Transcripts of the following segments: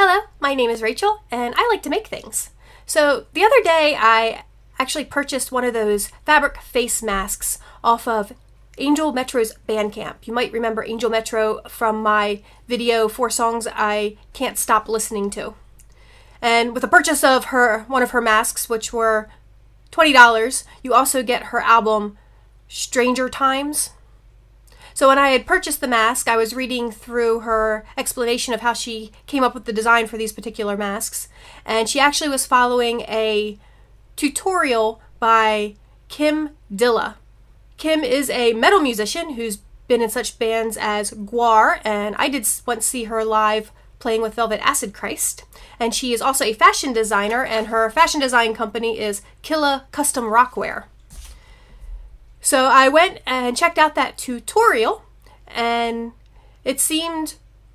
Hello, my name is Rachel, and I like to make things. So the other day I actually purchased one of those fabric face masks off of Angel Metro's Bandcamp. You might remember Angel Metro from my video, 4 songs I can't stop listening to. And with the purchase of one of her masks, which were $20, you also get her album Stranger Times. So when I had purchased the mask, I was reading through her explanation of how she came up with the design for these particular masks. And she actually was following a tutorial by Kim Dylla. Kim is a metal musician who's been in such bands as Gwar, and I did once see her live playing with Velvet Acid Christ. And she is also a fashion designer, and her fashion design company is Kylla Custom Rockwear. So I went and checked out that tutorial, and it seemed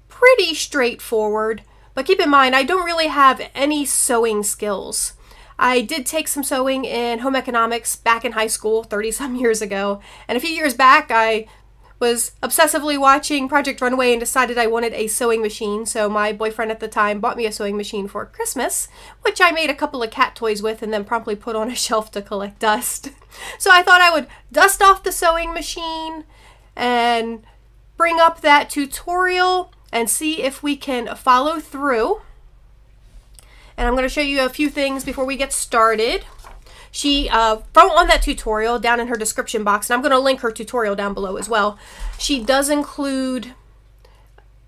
pretty straightforward. But keep in mind, I don't really have any sewing skills. I did take some sewing in home economics back in high school 30-some years ago. And a few years back, I was obsessively watching Project Runway and decided I wanted a sewing machine. So my boyfriend at the time bought me a sewing machine for Christmas, which I made a couple of cat toys with and then promptly put on a shelf to collect dust. So I thought I would dust off the sewing machine and bring up that tutorial and see if we can follow through. And I'm going to show you a few things before we get started. She, on that tutorial down in her description box, and I'm going to link her tutorial down below as well, she does include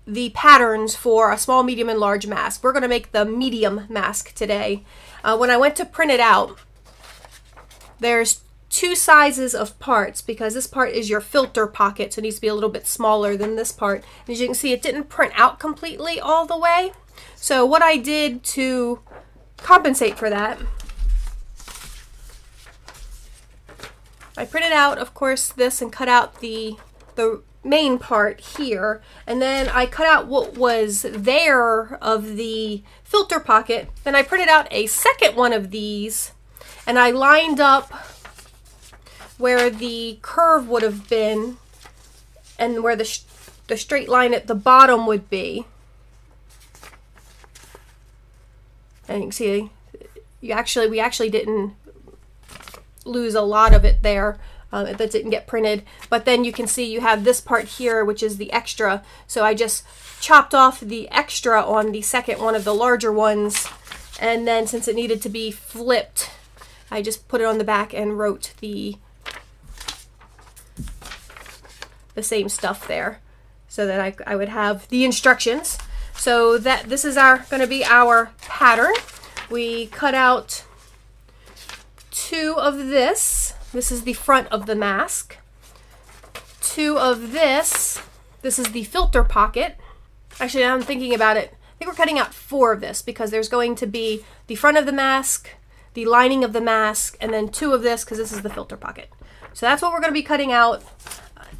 the patterns for a small, medium, and large mask. We're going to make the medium mask today. When I went to print it out, there's 2 sizes of parts because this part is your filter pocket, so it needs to be a little bit smaller than this part. And as you can see, it didn't print out completely all the way. So what I did to compensate for that, I printed out, of course, this and cut out the main part here, and then I cut out what was there of the filter pocket. Then I printed out a second one of these, and I lined up where the curve would have been and where the straight line at the bottom would be. And you can see we actually didn't lose a lot of it there that didn't get printed, but then you can see you have this part here, which is the extra. So I just chopped off the extra on the second one of the larger ones, and then since it needed to be flipped, I just put it on the back and wrote the same stuff there so that I would have the instructions. So that this is going to be our pattern. We cut out 2 of this. This is the front of the mask. 2 of this. This is the filter pocket. Actually, now I'm thinking about it, I think we're cutting out 4 of this because there's going to be the front of the mask, the lining of the mask, and then 2 of this because this is the filter pocket. So that's what we're going to be cutting out.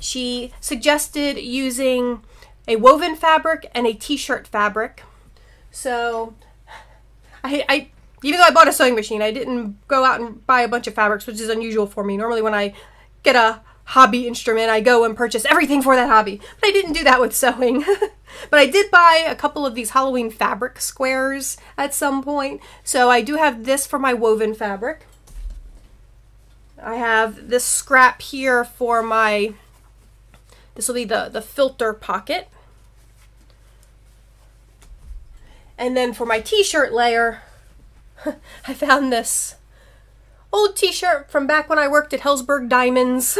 She suggested using a woven fabric and a t-shirt fabric. So even though I bought a sewing machine, I didn't go out and buy a bunch of fabrics, which is unusual for me. Normally when I get a hobby instrument, I go and purchase everything for that hobby. But I didn't do that with sewing. But I did buy a couple of these Halloween fabric squares at some point. So I do have this for my woven fabric. I have this scrap here for my, this will be the filter pocket. And then for my t-shirt layer, I found this old t-shirt from back when I worked at Hellsberg Diamonds.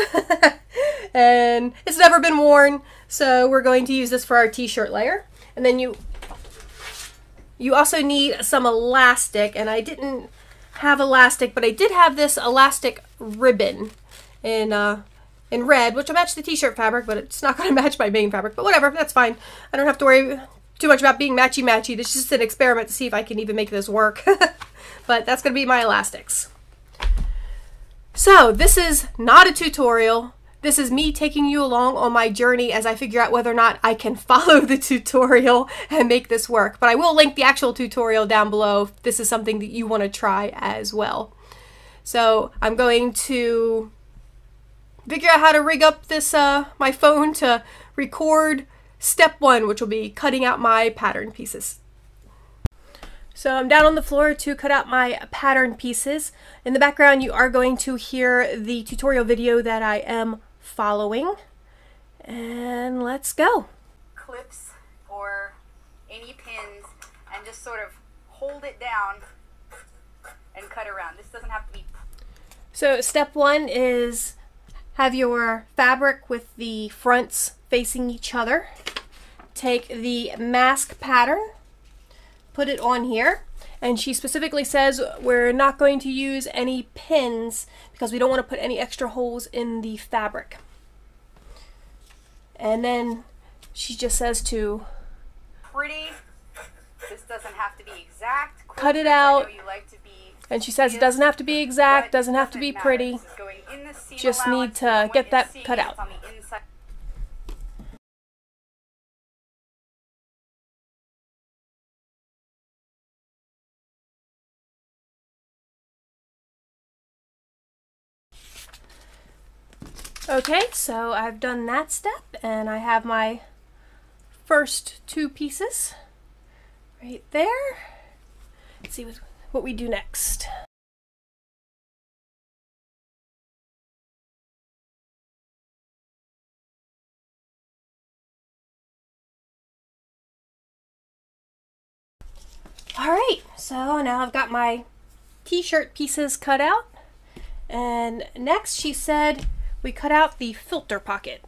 And it's never been worn, so we're going to use this for our t-shirt layer. And then you also need some elastic, and I didn't have elastic, but I did have this elastic ribbon in red, which will match the t-shirt fabric, but it's not going to match my main fabric. But whatever, that's fine. I don't have to worry too much about being matchy-matchy. This is just an experiment to see if I can even make this work. But that's going to be my elastics. So this is not a tutorial. This is me taking you along on my journey as I figure out whether or not I can follow the tutorial and make this work. But I will link the actual tutorial down below if this is something that you want to try as well. So I'm going to figure out how to rig up this my phone to record step 1, which will be cutting out my pattern pieces. So I'm down on the floor to cut out my pattern pieces. In the background you are going to hear the tutorial video that I am following. And let's go. Clips or any pins and just sort of hold it down and cut around. This doesn't have to be... So step one is have your fabric with the fronts facing each other. Take the mask pattern, put it on here, and she specifically says we're not going to use any pins because we don't want to put any extra holes in the fabric. And then she just says to pretty. This doesn't have to be exact. Cut it out. I know you like to be, and she says it doesn't have to be exact, doesn't have to be pretty. Just need to get that cut out. Okay, so I've done that step and I have my first two pieces right there. Let's see what we do next. Alright, so now I've got my t-shirt pieces cut out, and next she said we cut out the filter pocket.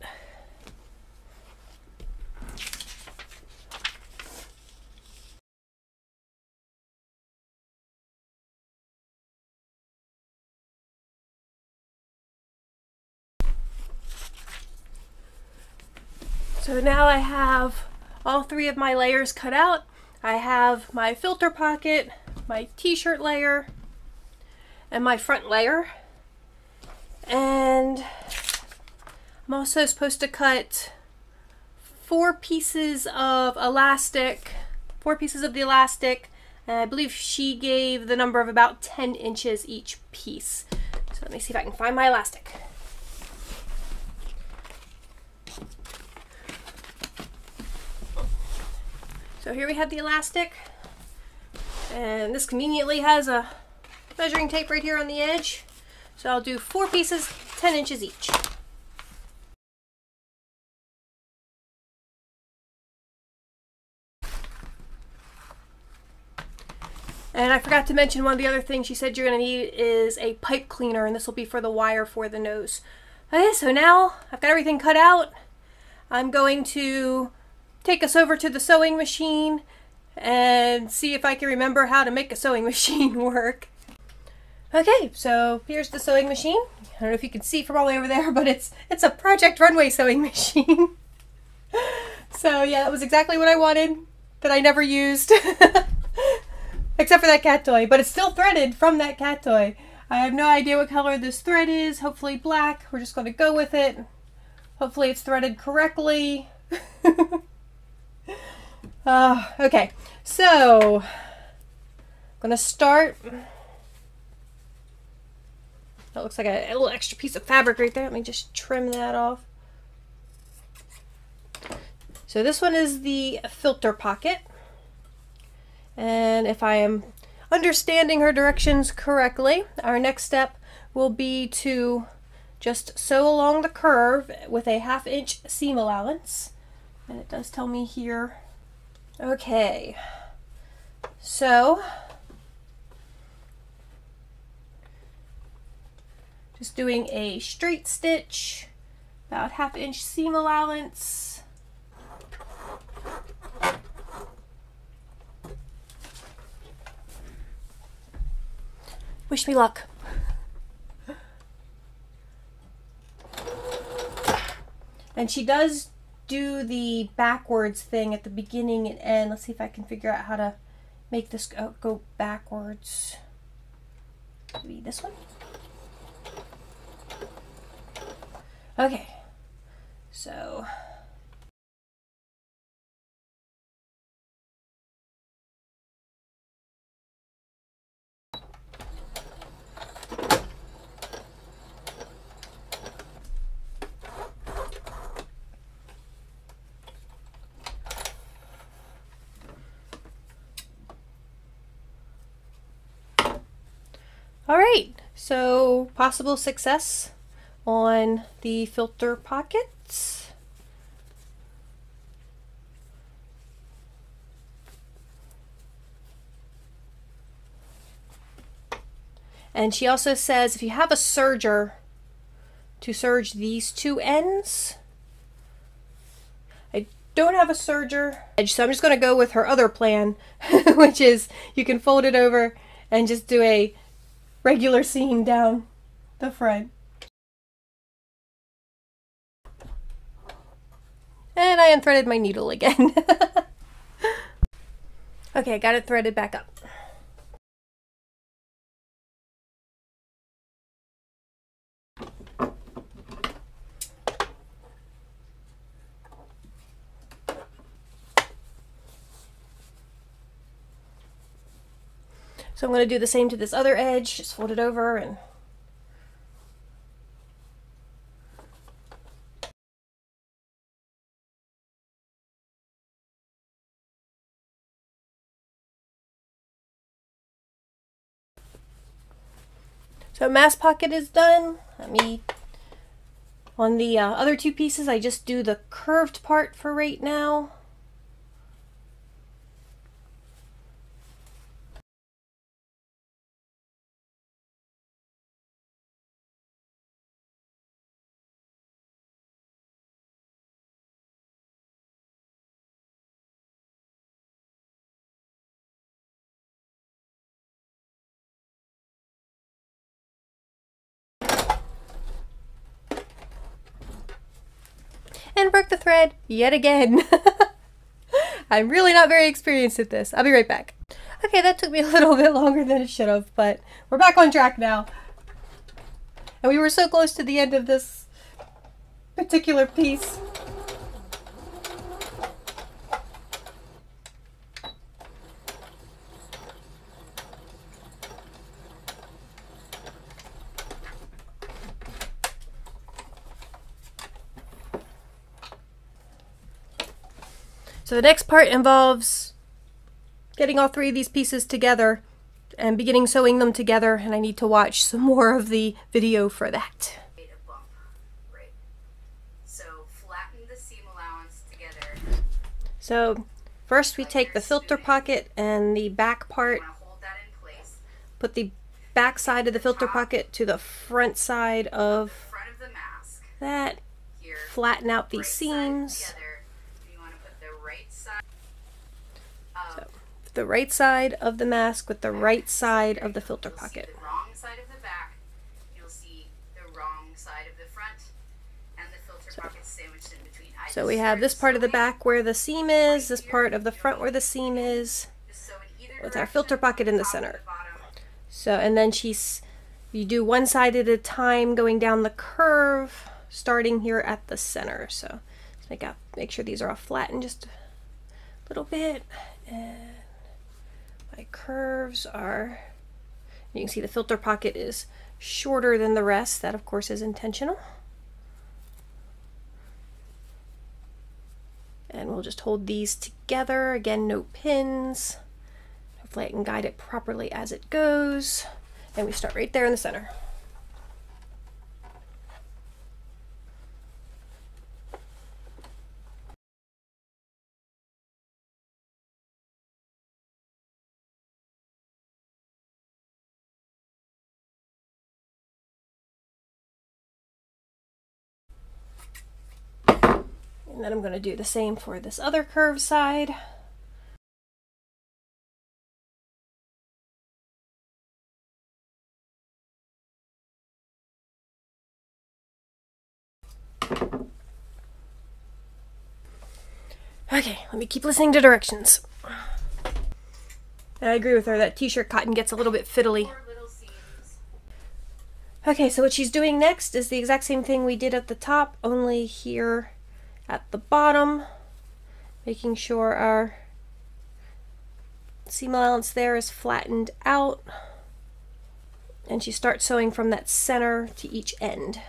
So now I have all three of my layers cut out. I have my filter pocket, my t-shirt layer, and my front layer. And I'm also supposed to cut four pieces of the elastic, and I believe she gave the number of about 10 inches each piece. So let me see if I can find my elastic. So here we have the elastic, and this conveniently has a measuring tape right here on the edge. So I'll do 4 pieces, 10 inches each. And I forgot to mention one of the other things she said you're going to need is a pipe cleaner, and this will be for the wire for the nose. Okay, so now I've got everything cut out. I'm going to take us over to the sewing machine and see if I can remember how to make a sewing machine work. Okay, so here's the sewing machine. I don't know if you can see from all the way over there, but it's a Project Runway sewing machine. So yeah, that was exactly what I wanted, that I never used. Except for that cat toy, but it's still threaded from that cat toy. I have no idea what color this thread is, hopefully black. We're just going to go with it. Hopefully it's threaded correctly. Okay, so I'm gonna start. That looks like a little extra piece of fabric right there. Let me just trim that off. So this one is the filter pocket, and if I am understanding her directions correctly, our next step will be to just sew along the curve with a 1/2 inch seam allowance, and it does tell me here. Okay, so just doing a straight stitch, about 1/2 inch seam allowance. Wish me luck. And she does do the backwards thing at the beginning and end. Let's see if I can figure out how to make this go backwards. Maybe this one? Okay, so All right, so possible success on the filter pockets. And she also says if you have a serger, to serge these two ends. I don't have a serger, so I'm just going to go with her other plan, which is you can fold it over and just do a regular seam down the front. And I unthreaded my needle again. Okay, I got it threaded back up. So I'm going to do the same to this other edge, just fold it over and so mask pocket is done. On the other two pieces, I just do the curved part for right now. And broke the thread yet again. I'm really not very experienced at this. I'll be right back. Okay, that took me a little bit longer than it should have, but we're back on track now. And we were so close to the end of this particular piece. So the next part involves getting all three of these pieces together and beginning sewing them together, and I need to watch some more of the video for that. Right. So flatten the seam allowance together. So first we take the filter pocket and the back part, Hold that in place. put the back side of the filter pocket to the front side of Front of the mask. that, Here. flatten out these Right seams. side together. You want to put the right side. So the right side of the mask with the right side of the filter pocket. The wrong side of the back. You'll see the wrong side of the front, and the filter pocket sandwiched in between. So we have this part of the back where the seam is, this part of the front where the seam is, with our filter pocket in the center. So, and then you do one side at a time going down the curve, starting here at the center. So let's make sure these are all flattened just a little bit. And my curves are, you can see the filter pocket is shorter than the rest. That of course is intentional. And we'll just hold these together. Again, no pins. Hopefully I can guide it properly as it goes. And we start right there in the center. And then I'm going to do the same for this other curved side. Okay, let me keep listening to directions. And I agree with her, that t-shirt cotton gets a little bit fiddly. Okay, so what she's doing next is the exact same thing we did at the top, only here at the bottom, making sure our seam allowance there is flattened out, and she starts sewing from that center to each end.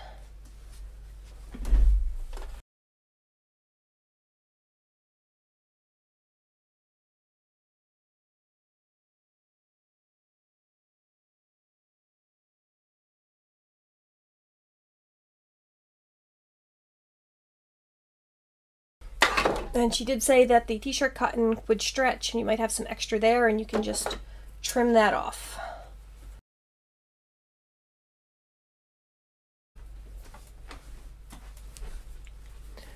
And she did say that the t-shirt cotton would stretch and you might have some extra there and you can just trim that off.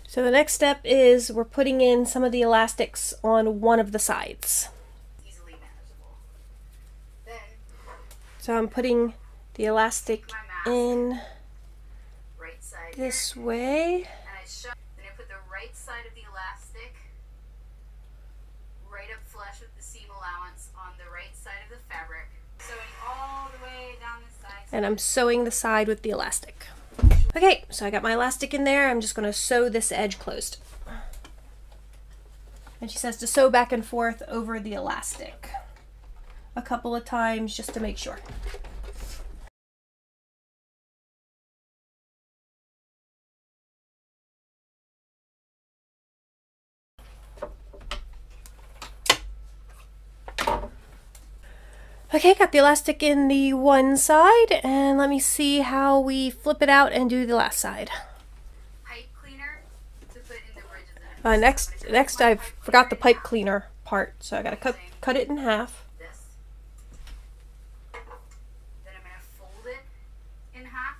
So the next step is we're putting in some of the elastics on one of the sides. Easily manageable. Then, so I'm putting the elastic in right side this here, way. and then I put the right side of the elastic right up flush with the seam allowance on the right side of the fabric, sewing all the way down the side. And I'm sewing the side with the elastic. Okay, so I got my elastic in there. I'm just going to sew this edge closed. And she says to sew back and forth over the elastic a couple of times just to make sure. Okay, got the elastic in the one side, and let me see how we flip it out and do the last side. Pipe cleaner to put in the bridges. Next I forgot the pipe cleaner part, so I gotta cut it in half. This. Then I'm gonna fold it in half.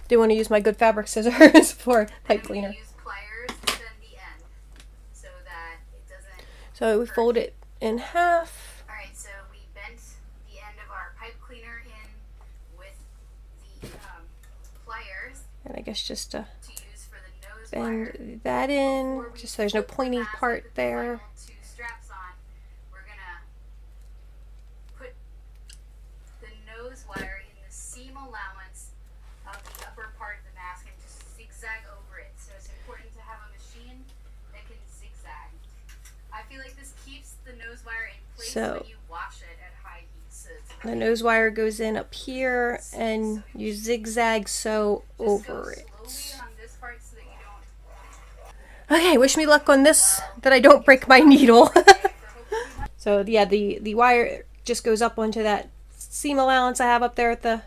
Didn't want to use my good fabric scissors for pipe cleaner. Use pliers to bend the end so that it doesn't. So we fold it in half. So we bent the end of our pipe cleaner in with the pliers. And I guess just to use for the nose wire. bend that in, just so there's no pointy part there. Two straps on. We're gonna put the nose wire in the seam allowance of the upper part of the mask and just zigzag over it. So it's important to have a machine that can zigzag. I feel like this keeps the nose wire in place when you wash it at high heat. So the nose wire goes in up here and you zigzag sew over it. slowly on this part so that you don't. Okay, wish me luck on this, that I don't break my needle. So yeah, the wire just goes up onto that seam allowance I have up there at the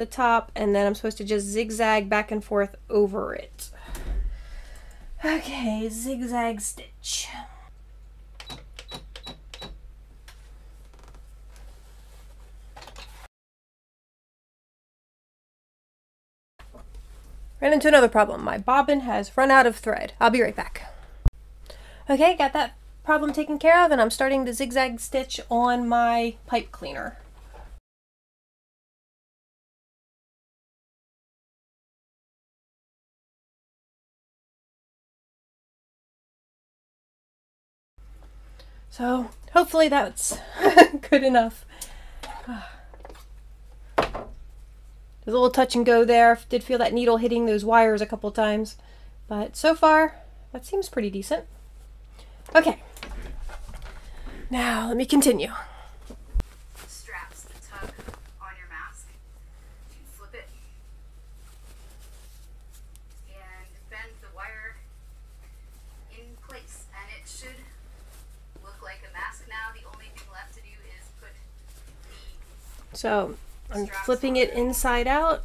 top, and then I'm supposed to just zigzag back and forth over it. Okay, zigzag stitch. Ran into another problem. My bobbin has run out of thread. I'll be right back. Okay, got that problem taken care of, and I'm starting the zigzag stitch on my pipe cleaner. So hopefully that's good enough. There's a little touch and go there. Did feel that needle hitting those wires a couple times, but so far that seems pretty decent. Okay, now let me continue. Straps to tug on your mask. You can flip it and bend the wire in place, and it should look like a mask now. The only thing left to do is put the So I'm flipping it inside out.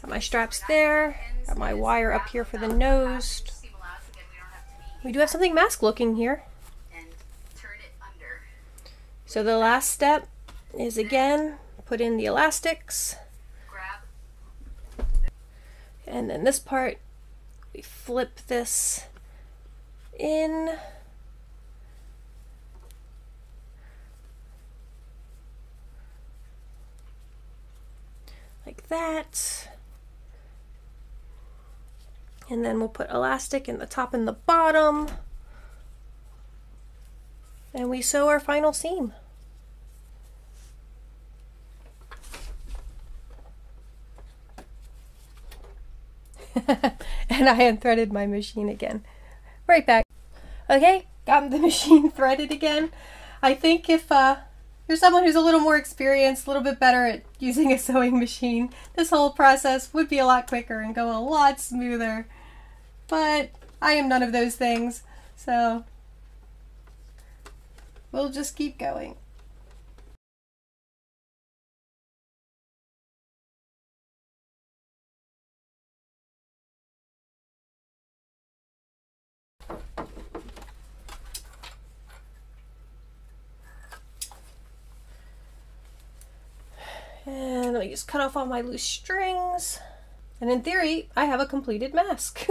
Got my straps there. Got my wire up here for the nose. We do have something mask looking here. So the last step is again put in the elastics. And then this part, we flip this in. Like that. And then we'll put elastic in the top and the bottom. And we sew our final seam. And I unthreaded my machine again. Right back. Okay, got the machine threaded again. I think if you're someone who's a little more experienced, a little bit better at using a sewing machine, this whole process would be a lot quicker and go a lot smoother. But I am none of those things, so we'll just keep going. And let me just cut off all my loose strings. And in theory, I have a completed mask.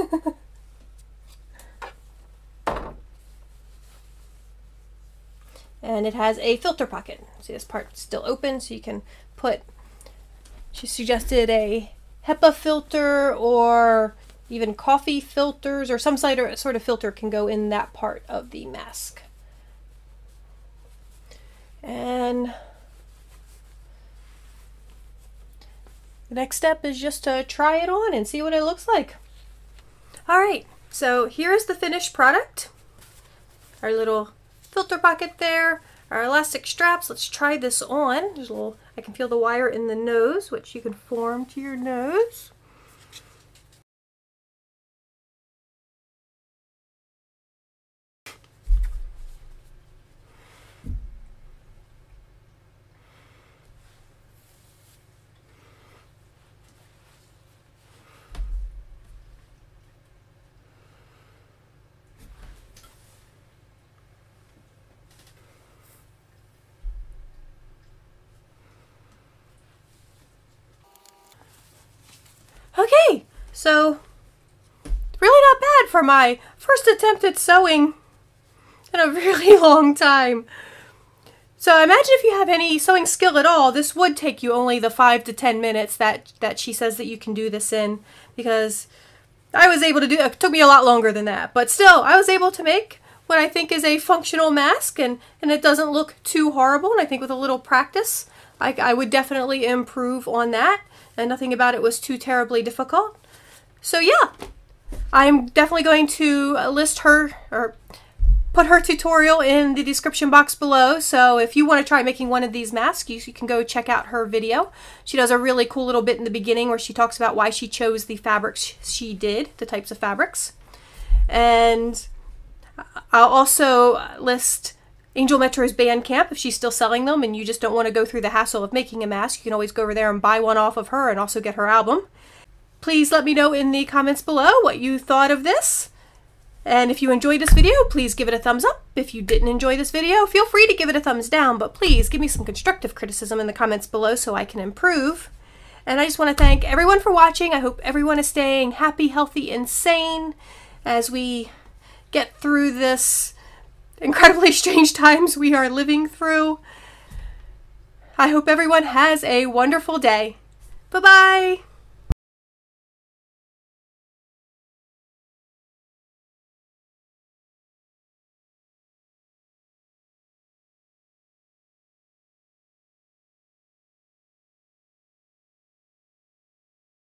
And it has a filter pocket. See, this part's still open, so you can put, she suggested a HEPA filter or even coffee filters or some sort of filter can go in that part of the mask. And the next step is just to try it on and see what it looks like. All right, so here's the finished product. Our little filter pocket there, our elastic straps. Let's try this on. There's a little, I can feel the wire in the nose, which you can form to your nose. Okay, so really not bad for my first attempt at sewing in a really long time. So imagine if you have any sewing skill at all, this would take you only the 5 to 10 minutes that she says that you can do this in, because I was able to do, it took me a lot longer than that, but still I was able to make what I think is a functional mask, and it doesn't look too horrible, and I think with a little practice I would definitely improve on that, and nothing about it was too terribly difficult. So yeah, I'm definitely going to list her, or put her tutorial in the description box below, so if you want to try making one of these masks, you can go check out her video. She does a really cool little bit in the beginning where she talks about why she chose the fabrics she did, the types of fabrics. And I'll also list Angel Metro's Bandcamp if she's still selling them and you just don't want to go through the hassle of making a mask. You can always go over there and buy one off of her and also get her album. Please let me know in the comments below what you thought of this. And if you enjoyed this video, please give it a thumbs up. If you didn't enjoy this video, feel free to give it a thumbs down, but please give me some constructive criticism in the comments below so I can improve. And I just want to thank everyone for watching. I hope everyone is staying happy, healthy, and sane as we get through this incredibly strange times we are living through. I hope everyone has a wonderful day. Bye-bye.